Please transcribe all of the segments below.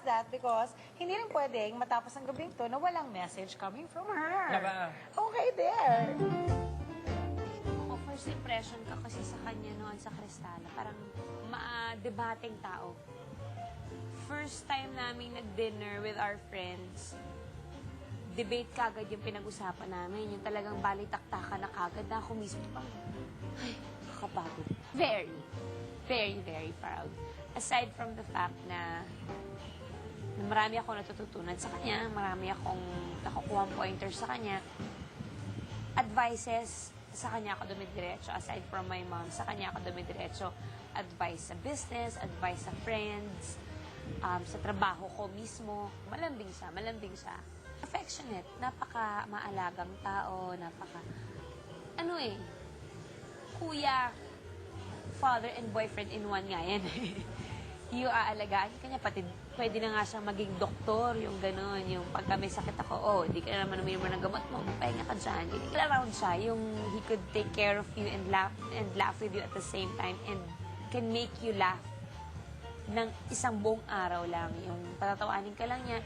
that because hindi rin pwedeng matapos ang gabing to na walang message coming from her. Diba? Okay, there. Ako, first impression ka kasi sa kanya noon sa Cristala, parang debating tao. First time namin nag-dinner with our friends, debate kagad yung pinag-usapan namin. Yung talagang balitaktakan na kagad na ako mismo pang, ay, kakapagod. Very, very, very proud. Aside from the fact na marami akong natututunan sa kanya, marami akong nakukuha pointers sa kanya, advices, sa kanya ako dumidiretso. Aside from my mom, sa kanya ako dumidiretso. Advice sa business, advice sa friends, sa trabaho ko mismo. Malambing siya, malambing siya. Affectionate, napaka-maalagang tao, kuya, father and boyfriend in one nga yan. Yung aalagaan kanya, pati pwede na nga siyang maging doktor, yung gano'n, yung pagka may sakit ako, di ka na naman uminom ng gamot mo, pahinga ka dyan. Hindi ka around siya, yung he could take care of you and laugh with you at the same time and can make you laugh ng isang buong araw lang. Yung patatawanin ka lang niya,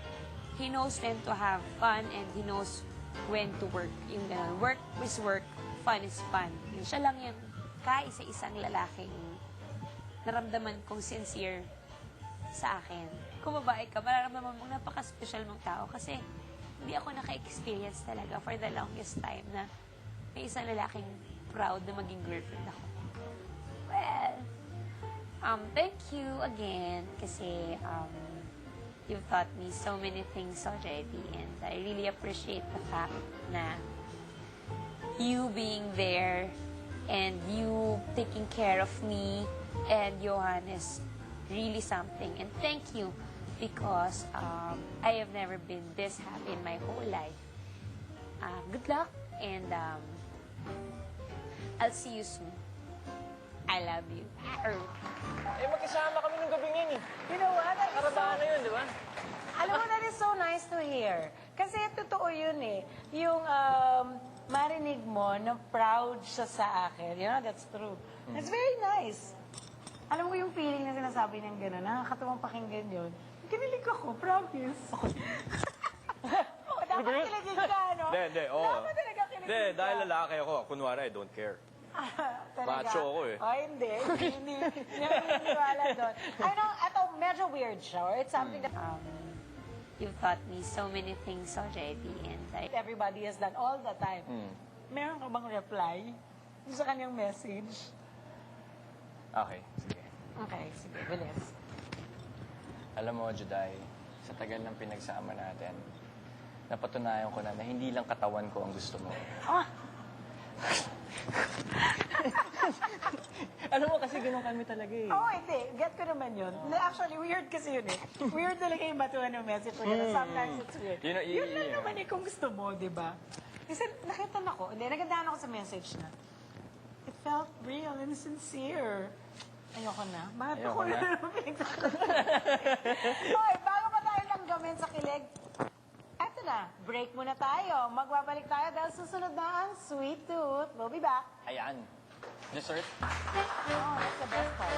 he knows when to have fun and he knows when to work. Yung gano'n, work is work, fun is fun. Yung siya lang yung kaisa-isang lalaking naramdaman kong sincere sa akin. Kung babae ka, mararamdaman mong napaka-special mong tao kasi hindi ako naka-experience talaga for the longest time na may isang lalaking proud na maging girlfriend ako. Well, thank you again kasi you've taught me so many things already and I really appreciate the fact na you being there and you taking care of me and Johan is really something. And thank you because I have never been this happy in my whole life. Good luck and I'll see you soon. I love you. Eh, magkasama kami nung gabi ngayon eh. You know what? That is Karabahan na yun, di ba? Alam mo, that is so nice to hear. Kasi totoo yun eh. Yung marinig mo na proud siya sa akin. You know, that's true. It's very nice. Alam mo yung feeling na sinasabi niyang gano'n, nakakatuwang pakinggan yun. Kinilig ako, promise. Dapat kiligin ka, no? Hindi, oo. Dapat talaga kiligin Hindi, ka. dahil lalaki ako, kunwari, I don't care. Talaga? Macho ako eh. Oh, hindi. Hindi naniniwala doon. I know, ito, medyo weird siya. Or it's something that You've taught me so many things already and everybody has done all the time. Meron ka bang reply sa kanyang message? Okay, sige. Okay, sige, bilis. Alam mo, Juday, sa tagal ng pinagsama natin, napatunayan ko na hindi lang katawan ko ang gusto mo. Ah! Alam mo, kasi ganun kami talaga eh. Oo, hindi. Get ko naman yun. Actually, weird kasi yun eh. Weird talaga yung batuhan ng message ko. Sometimes it's weird. You know, Yun lang naman eh kung gusto mo, di ba? Kasi nakita na ko, hindi, nagandaan ako sa message na. It felt real and sincere. Ayoko na. Bakit Ayoko ako na. naman pinagsasabi? Hoy, bago pa tayo langgamin sa kilig, eto na, break muna tayo. Magbabalik tayo dahil susunod na ang Sweet Tooth. We'll be back. Ayan. Dessert? Oh, that's the best part.